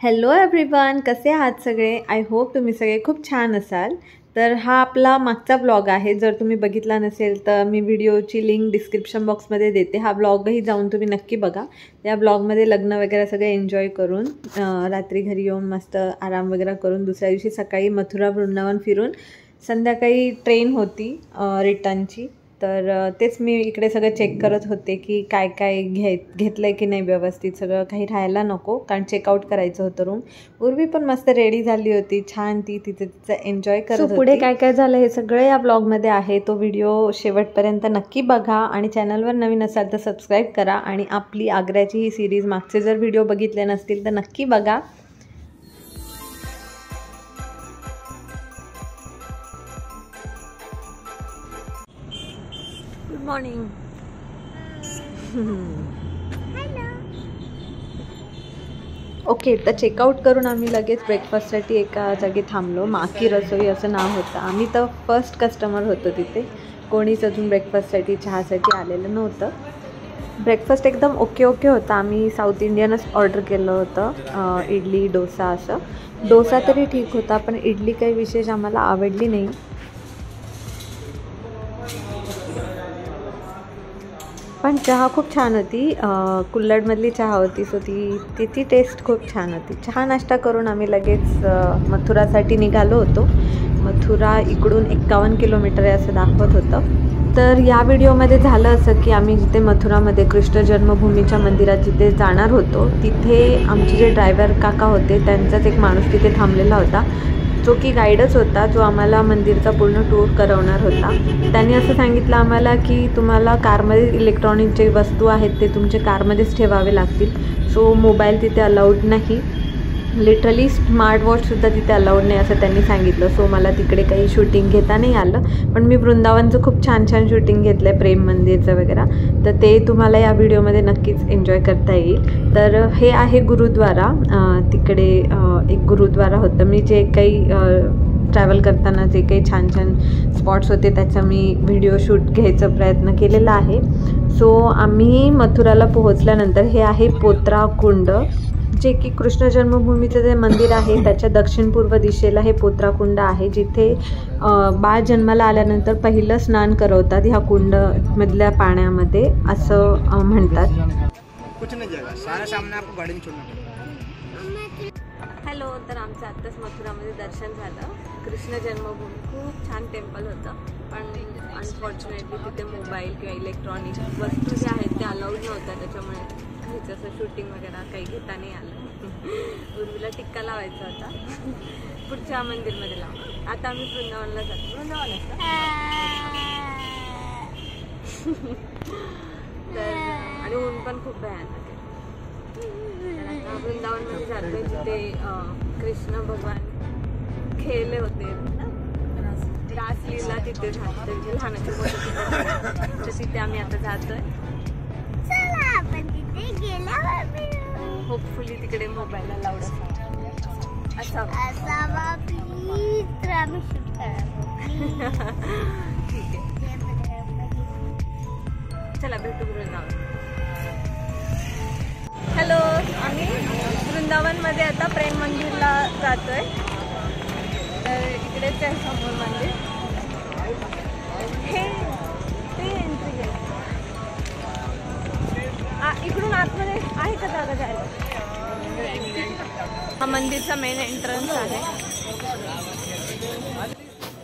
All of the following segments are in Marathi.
हॅलो एव्हरीवन, कसे आहात सगळे? आय होप तुम्ही सगळे खूप छान असाल. तर हा आपला मागचा ब्लॉग आहे. जर तुम्ही बघितला नसेल तर मी व्हिडिओची लिंक डिस्क्रिप्शन बॉक्समध्ये देते. हा ब्लॉगही जाऊन तुम्ही नक्की बघा. या ब्लॉगमध्ये लग्न वगैरे सगळं एन्जॉय करून रात्री घरी येऊन मस्त आराम वगैरे करून दुसऱ्या दिवशी सकाळी मथुरा वृंदावन फिरून संध्याकाळी ट्रेन होती रिटर्नची. तर तेच मी इकडे सगळं चेक करत होते की काय काय घेतलं आहे की नाही, व्यवस्थित सगळं काही राहायला नको, कारण चेकआउट करायचं होतं रूम. उर्वी पण मस्त रेडी झाली होती, छान ती तिचं एन्जॉय करत होती. पुढे काय काय झालं हे सगळं या ब्लॉगमध्ये आहे. तो व्हिडिओ शेवटपर्यंत नक्की बघा आणि चॅनलवर नवीन असाल तर सबस्क्राईब करा. आणि आपली आग्र्याची ही सिरीज मागचे जर व्हिडिओ बघितले नसतील तर नक्की बघा. Good morning. ओके, तर चेकआउट करून आम्ही लगेच ब्रेकफास्टसाठी एका जागी थांबलो. माकी रसोई असं नाव होतं. आम्ही तर फर्स्ट कस्टमर होतो तिथे. कोणीच अजून ब्रेकफास्टसाठी चहासाठी आलेलं नव्हतं. ब्रेकफास्ट एकदम ओके होता. आम्ही साऊथ इंडियनच ऑर्डर केलं होतं, इडली डोसा असं. डोसा तरी ठीक होता पण इडली काही विशेष आम्हाला आवडली नाही. पण चहा खूप छान होती. कुल्लडमधली चहा होती, सो ती टेस्ट खूप छान होती. चहा नाश्ता करून आम्ही लगेच मथुरासाठी निघालो होतो. मथुरा इकडून 51 किलोमीटर आहे असं दाखवत होतं. तर या व्हिडिओमध्ये झालं असं की आम्ही जिथे मथुरामध्ये कृष्ण जन्मभूमीच्या मंदिरात जिथे जाणार होतो तिथे आमचे जे ड्रायव्हर काका होते त्यांचाच एक माणूस तिथे थांबलेला होता, जो की गाईडच होता, जो आम्हाला मंदिरचा पूर्ण टूर करवणार होता. त्यांनी असं सांगितलं आम्हाला की तुम्हाला कारमध्ये इलेक्ट्रॉनिक जे वस्तू आहेत ते तुमच्या कारमध्येच ठेवावे लागतील. सो मोबाईल तिथे अलाउड नाही, लिटरली स्मार्ट वॉचसुद्धा तिथे अलाउड नाही असं त्यांनी सांगितलं. सो मला तिकडे काही शूटिंग घेता नाही आलं. पण मी वृंदावनचं खूप छान शूटिंग घेतलं आहे, प्रेम मंदिरचं वगैरे. तर ते तुम्हाला या व्हिडिओमध्ये नक्कीच एन्जॉय करता येईल. तर हे आहे गुरुद्वारा. तिकडे एक गुरुद्वारा होतं. मी जे काही ट्रॅव्हल करताना जे काही छान स्पॉट्स होते त्याचा मी व्हिडिओ शूट घ्यायचा प्रयत्न केलेला आहे. सो आम्ही मथुराला पोहोचल्यानंतर हे आहे पोत्रा कुंड, जे की कृष्ण जन्मभूमीचं जे मंदिर आहे त्याच्या दक्षिण पूर्व दिशेला हे पोत्रा कुंड आहे, जिथे बाळ जन्माला आल्यानंतर पहिलं स्नान करवतात ह्या कुंडमधल्या पाण्यामध्ये असं म्हणतात. हॅलो, तर आमचं आत्ताच मथुरामध्ये दर्शन झालं. कृष्ण जन्मभूमी खूप छान टेम्पल होतं, पण अनफॉर्च्युनेटली तिथे मोबाईल किंवा इलेक्ट्रॉनिक वस्तू ज्या आहेत त्या अलाउड नव्हत्या. त्याच्यामुळे जसं शूटिंग वगैरे काही घेता नाही आलं. उर्वीला टिक्का लावायचा होता, पुढच्या मंदिरमध्ये लावला. आता आम्ही वृंदावनला जातो. वृंदावन असतं तर, आणि ऊन पण खूप भयानक आहे. वृंदावनमध्ये जातोय जिथे कृष्ण भगवान खेळले होते, रासलीला तिथे झाली, त्यांची लहानाची मोठी. तर तिथे आम्ही आता जातोय. होपफुली तिकडे मोबाईलला लावड असावा. ठीक आहे, चला भेटू वृंदावन. हॅलो, आम्ही वृंदावनमध्ये आता प्रेम मंदिरला जातोय. तर इकडेच आहे समोर मंदिर. हे ते एंट्री आहे. इकडून आतमध्ये आहे का जागा जायला? हा मंदिरचा मेन एंट्रन्स आहे.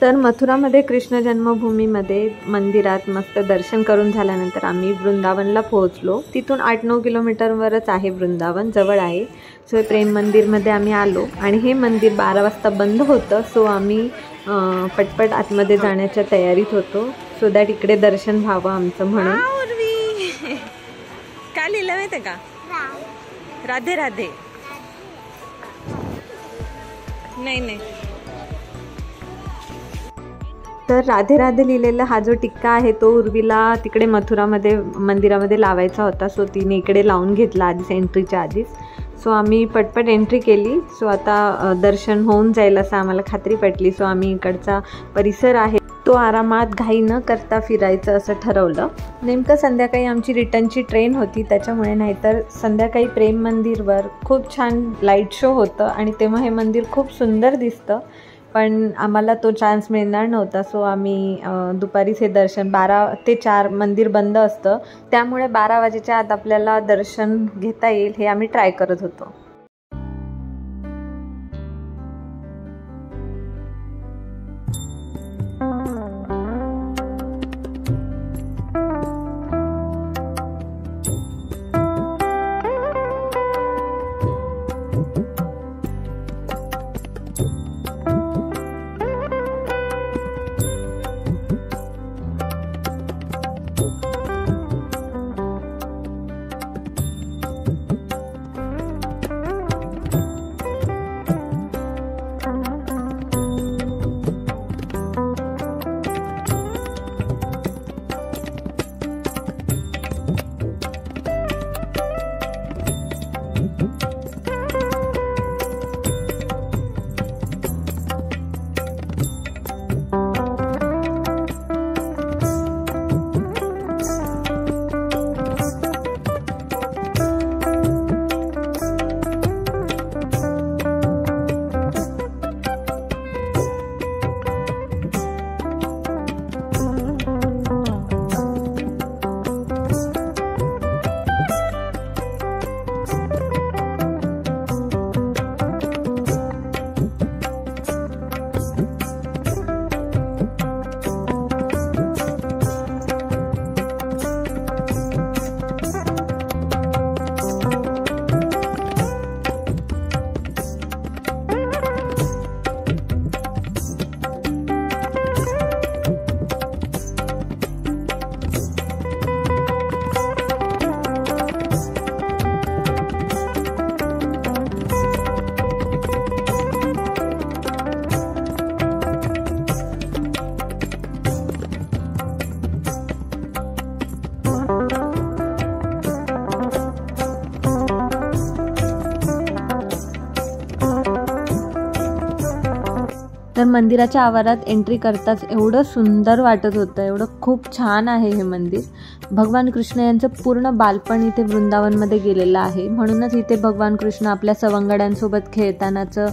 तर मथुरामध्ये कृष्ण जन्मभूमीमध्ये मंदिरात मस्त दर्शन करून झाल्यानंतर आम्ही वृंदावनला पोहोचलो. तिथून 8-9 किलोमीटरवरच आहे वृंदावन, जवळ आहे. सो प्रेम मंदिरमध्ये आम्ही आलो आणि हे मंदिर 12 वाजता बंद होतं. सो आम्ही पटपट आतमध्ये जाण्याच्या तयारीत होतो, सो दॅट इकडे दर्शन व्हावं आमचं म्हणून. काय लिहिलं माहिती का? राधे राधे. नाही, तर राधे राधे लिहिलेला हा जो टिक्का आहे तो उर्वीला तिकडे मथुरामध्ये मंदिरामध्ये लावायचा होता. सो तिने इकडे लावून घेतला आधीच, एंट्रीच्या आधीच. सो आम्ही पटपट एंट्री केली. सो आता दर्शन होऊन जाईल असं आम्हाला खात्री पटली. सो आम्ही इकडचा परिसर आहे तो आरामात घाई न करता फिरायचं असं ठरवलं. नेमकं संध्याकाळी आमची रिटर्नची ट्रेन होती त्याच्यामुळे, नाहीतर संध्याकाळी प्रेम मंदिरवर खूप छान लाईट शो होतं आणि तेव्हा हे मंदिर खूप सुंदर दिसतं. पण आम्हाला तो चान्स मिळणार नव्हता, सो आम्ही दुपारीच हे दर्शन 12 ते 4 मंदिर बंद असतं, त्यामुळे 12 वाजेच्या आत आपल्याला दर्शन घेता येईल हे आम्ही ट्राय करत होतो. तर मंदिराच्या आवारात एंट्री करताच एवढं सुंदर वाटत होतं, एवढं खूप छान आहे हे मंदिर. भगवान कृष्ण यांचं पूर्ण बालपण इथे वृंदावनमध्ये गेलेलं आहे, म्हणूनच इथे भगवान कृष्ण आपल्या सवंगड्यांसोबत खेळतानाचं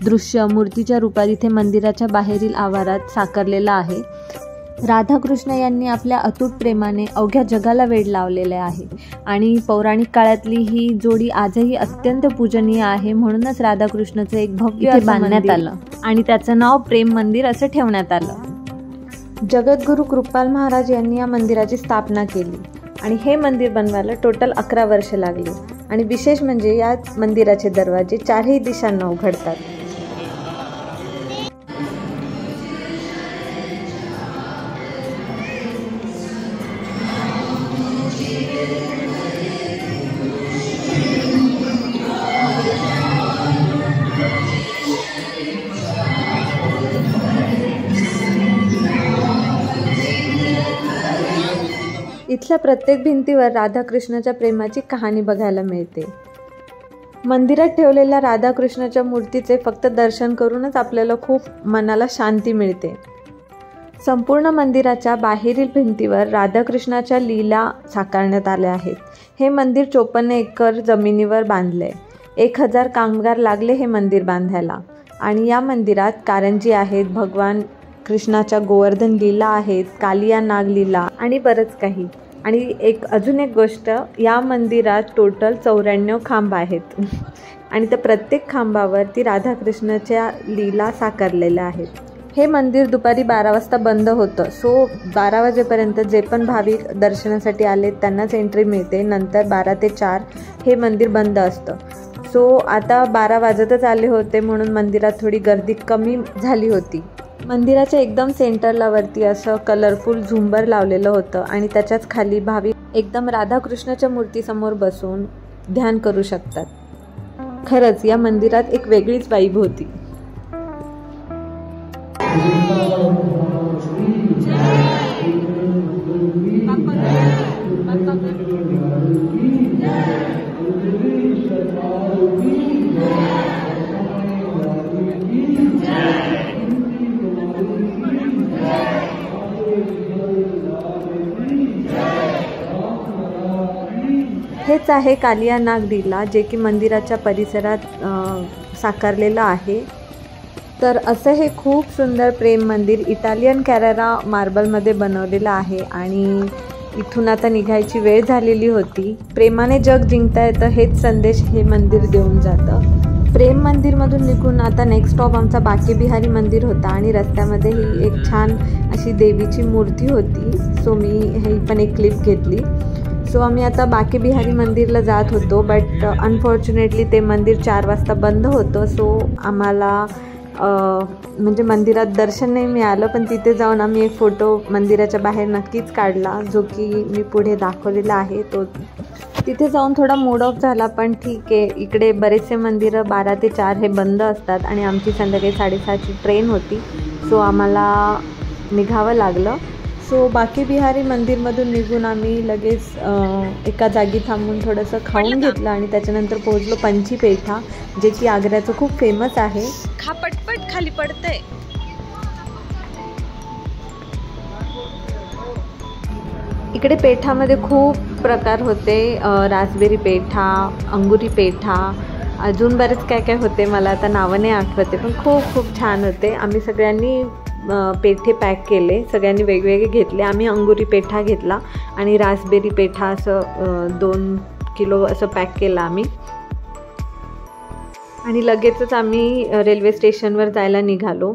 दृश्य मूर्तीच्या रूपात इथे मंदिराच्या बाहेरील आवारात साकारलेलं आहे. राधाकृष्ण यांनी आपल्या अतूट प्रेमाने अवघ्या जगाला वेड लावलेले आहे आणि पौराणिक काळातली ही जोडी आजही अत्यंत पूजनीय आहे. म्हणूनच राधाकृष्णाचं एक भव्य बांधण्यात आलं आणि त्याचं नाव प्रेम मंदिर असं ठेवण्यात आलं. जगद्गुरू कृपाल महाराज यांनी या मंदिराची स्थापना केली आणि हे मंदिर बनवायला टोटल 11 वर्ष लागली. आणि विशेष म्हणजे या मंदिराचे दरवाजे 4ही दिशांना उघडतात. इथल्या प्रत्येक भिंतीवर राधाकृष्णाच्या प्रेमाची कहाणी बघायला मिळते. मंदिरात ठेवलेल्या राधाकृष्णाच्या मूर्तीचे फक्त दर्शन करूनच आपल्याला खूप मनाला शांती मिळते. संपूर्ण मंदिराच्या बाहेरील भिंतीवर राधाकृष्णाच्या लीला साकारण्यात आल्या आहेत. हे मंदिर 54 एकर जमिनीवर बांधले. 1000 कामगार लागले हे मंदिर बांधायला. आणि या मंदिरात कारंजी आहेत, भगवान कृष्णाच्या गोवर्धन लीला आहेत, कालिया नाग लीला आणि बरंच काही. आणि अजून एक गोष्ट, या मंदिरात टोटल 94 खांब आहेत आणि त्या प्रत्येक खांबावरती राधाकृष्णाच्या लीला साकारलेल्या आहेत. हे मंदिर दुपारी 12 वाजता बंद होतं, सो 12 वाजेपर्यंत जे पण भाविक दर्शनासाठी आले त्यांनाच एंट्री मिळते. नंतर 12 ते 4 हे मंदिर बंद असतं. सो आता 12 वाजतच आले होते म्हणून मंदिरात थोडी गर्दी कमी झाली होती. मंदिराच्या एकदम सेंटरला वरती असं कलरफुल झुंबर लावलेलं होतं आणि त्याच्याच खाली भाविक एकदम राधाकृष्णाच्या मूर्तीसमोर बसून ध्यान करू शकतात. खरंच या मंदिरात एक वेगळीच वाइब होती. हेच आहे कालिया नाग दिला, जे की मंदिराच्या परिसरात साकारलेलं आहे. तर असं हे खूप सुंदर प्रेम मंदिर इटालियन कॅरेरा मार्बलमध्ये बनवलेलं आहे. आणि इथून आता निघायची वेळ झालेली होती. प्रेमाने जग जिंकता येतं हेच संदेश हे मंदिर देऊन जातं. प्रेम मंदिरमधून निघून आता नेक्स्ट स्टॉप आमचा बाके बिहारी मंदिर होता आणि रस्त्यामध्ये ही एक छान अशी देवीची मूर्ती होती. सो मी ही पण एक क्लिप घेतली. सो आम्ही आता बाके बिहारी मंदिरला जात होतो, बट अनफॉर्च्युनेटली ते मंदिर 4 वाजता बंद होतं. सो आम्हाला म्हणजे मंदिरात दर्शन नाही मिळालं, पण तिथे जाऊन आम्ही एक फोटो मंदिराच्या बाहेर नक्कीच काढला, जो की मी पुढे दाखवलेला आहे. तो तिथे जाऊन थोडा मूड ऑफ झाला, पण ठीक आहे. इकडे बरेचसे मंदिरं 12 ते 4 हे बंद असतात आणि आमची संध्याकाळी 6:30ची ट्रेन होती. सो आम्हाला निघावं लागलं. सो बाके बिहारी मंदिरमधून निघून आम्ही लगेच एका जागी थांबून थोडंसं खाऊन घेतलं आणि त्याच्यानंतर पोहोचलो पंची पेठा, जे की आग्र्याचं खूप फेमस आहे. खा पटपट खाली पडतंय. इकडे पेठामध्ये खूप प्रकार होते. रासबेरी पेठा, अंगुरी पेठा, अजून बरेच काय काय होते, मला आता नावं नाही आठवते, पण खूप खूप छान होते. आम्ही सगळ्यांनी पेठे पॅक केले, सगळ्यांनी वेगवेगळे घेतले. आम्ही अंगुरी पेठा घेतला आणि रासबेरी पेठा असं 2 किलो असं पॅक केलं आम्ही. आणि लगेचच आम्ही रेल्वे स्टेशनवर जायला निघालो.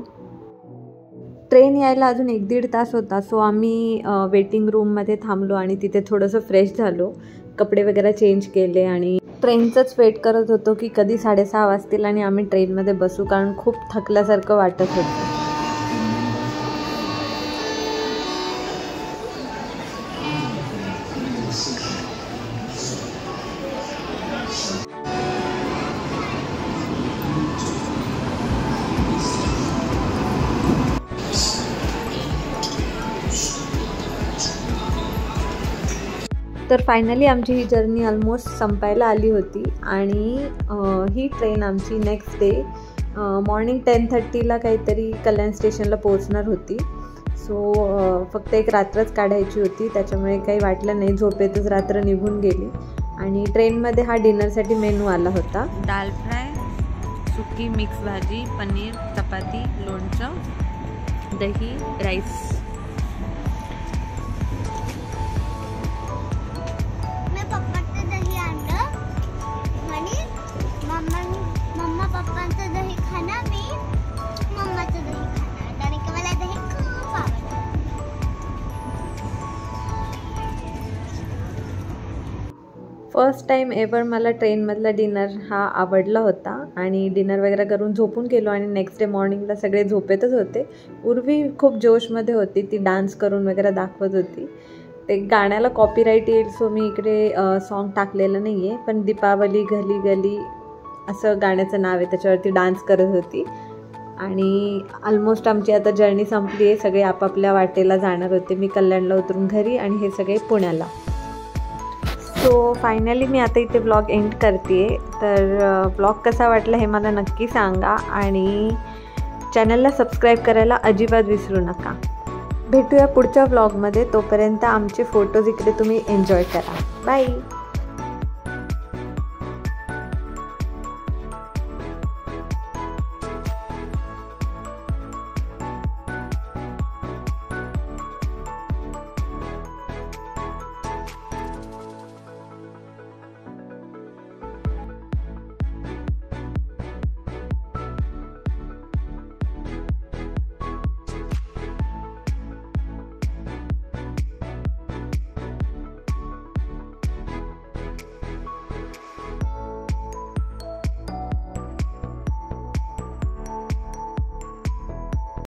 ट्रेन यायला अजून 1-1.5 तास होता. सो आम्ही वेटिंग रूममध्ये थांबलो आणि तिथे थोडंसं फ्रेश झालो, कपडे वगैरे चेंज केले आणि ट्रेनचंच वेट करत होतो की कधी 6:30 वाजतील आणि आम्ही ट्रेनमध्ये बसू, कारण खूप थकल्यासारखं वाटत होतं. तर फायनली आमची ही जर्नी ऑलमोस्ट संपायला आली होती आणि ही ट्रेन आमची नेक्स्ट डे मॉर्निंग 10:30ला काहीतरी कल्याण स्टेशनला पोहोचणार होती. सो फक्त एक रात्रच काढायची होती, त्याच्यामुळे काही वाटलं नाही, झोपेतच रात्र निघून गेली. आणि ट्रेनमध्ये हा डिनरसाठी मेनू आला होता. दाल फ्राय, सुकी मिक्स भाजी, पनीर, चपाती, लोणचं, दही, राईस. फर्स्ट टाईम एवर मला ट्रेनमधला डिनर हा आवडला होता आणि डिनर वगैरे करून झोपून गेलो आणि नेक्स्ट डे मॉर्निंगला सगळे झोपेतच होते. उर्वी खूप जोशमध्ये होती, ती डान्स करून वगैरे दाखवत होती. ते गाण्याला कॉपीराईट येईल सो मी इकडे सॉन्ग टाकलेलं नाही आहे, पण दीपावली गली गली असं गाण्याचं नाव आहे, त्याच्यावरती डान्स करत होती. आणि ऑलमोस्ट आमची आता जर्नी संपली आहे, सगळे आपापल्या वाटेला जाणार होते. मी कल्याणला उतरून घरी आणि हे सगळे पुण्याला. सो फायनली मी आता इथे ब्लॉग एंड करते आहे. तर ब्लॉग कसा वाटला हे मला नक्की सांगा आणि चॅनलला सबस्क्राईब करायला अजिबात विसरू नका. भेटूया पुढच्या ब्लॉगमध्ये. तोपर्यंत आमचे फोटोज इकडे तुम्ही एन्जॉय करा. बाय.